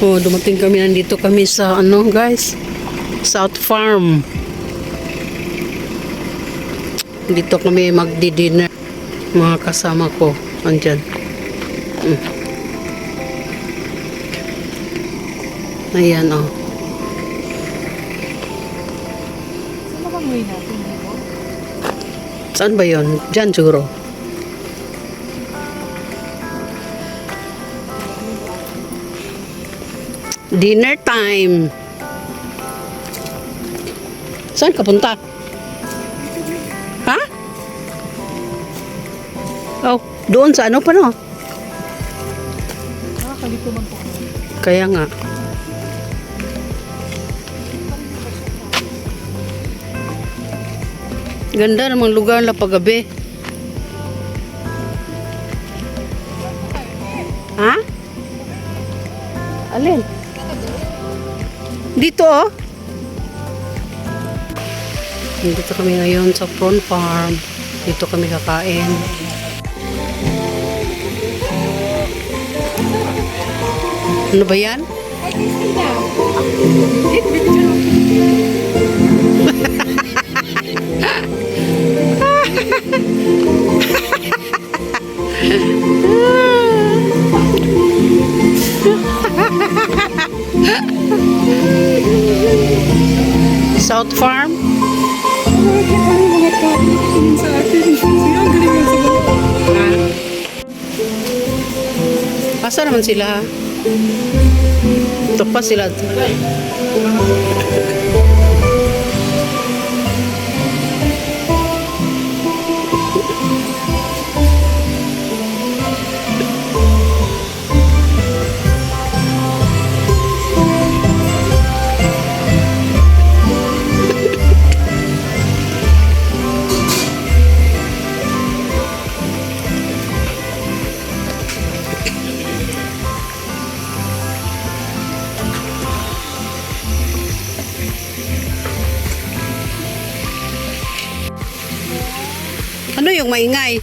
Oh, dumating kami, nandito kami sa ano guys, South Farm. Dito kami magdi-dinner. Mga kasama ko andyan. Ayan oh. Saan ba kami natin dito? Saan ba yun? Diyan siguro. Dinner time. Saan ka punta? Ha? Oh, doon sa ano pa no? Nakakalito man po. Kaya nga. Ganda namang lugar na paggabi. Ha? Alin? Dito oh. Dito kami ngayon sa Prawn Farm. Dito kami kakain. Ano ba yan? South Farm? Sa atin. Sino ang galing yung sabaw? Asa naman sila? Ito pa sila. Ano yung maingay?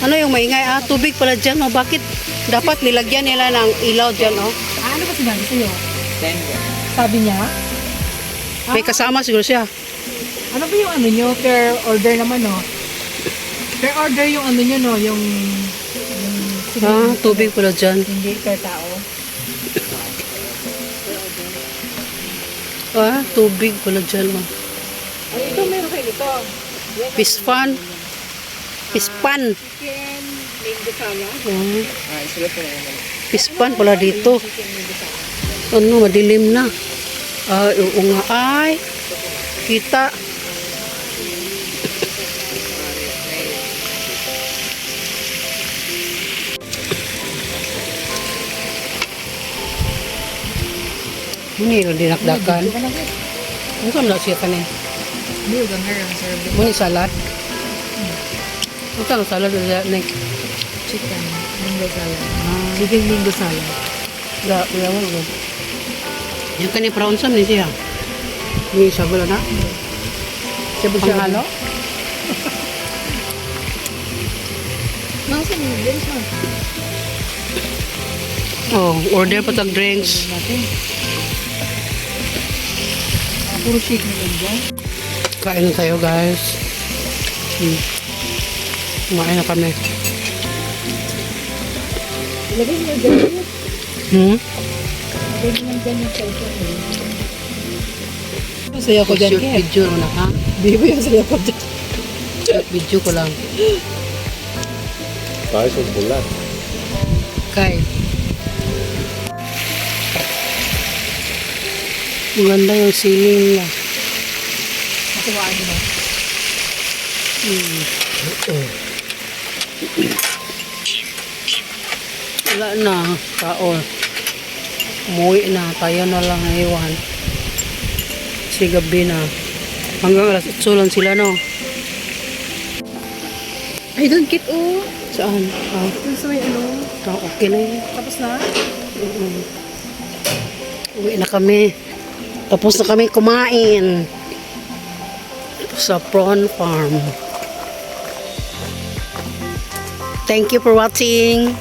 Ano yung maingay? Ah, tubig pala dyan. Oh. Bakit dapat nilagyan nila ng ilaw dyan? Oh? Ano ba sinabi sa'yo? Sabi niya? May kasama siguro siya. Ano ba yung ano nyo? Per order naman, no? Per order yung ano nyo, no? Yung Ah, tubig pala dyan. hindi per tao. Ah, tubig pala dyan. Oh. Ay, ito meron kayo ito. Fish pan. Fish pan. Chicken, mango salad. Oh. Ay, sila po na yun. Fish pan pala dito. Ano, madilim na. Ah, oo nga. Ay, kita. Ini lo dinakdakan. Ano ka na siya kanin? Hindi, yung ang serve. Muni salad. Ano ka salad na nek? Chicken, mango salad. Chicken mango salad. Da, yawan ko. Yung kanin prawn sam ni siya. Ni siya gula na. Siya ba siya halo? Nasa mga drinks na. Oh, order pa tag drinks. Natin. Puro shake na lang dyan. Kain na tayo guys. Kumain na kami. Lagay mo dyan. Lagay mo dyan yung cellphone. Masaya ko dyan, Shoot Ken. video na ha. Di ba yung saya ko dyan? Shoot video ko lang. Tayo sa bulan. Kay. Maganda yung ceiling na. Matuwaan mo na. Wala na. Kaon. Umuwi na. Tayo na lang iwan. Kasi gabi na. Hanggang alas 8 lang sila no. Ay, doon kit, oh. Saan? Ah, Doon sa may ano. okay na yun. Tapos na? Uwi na kami. Tapos na kami kumain. Sa Prawn Farm. Thank you for watching.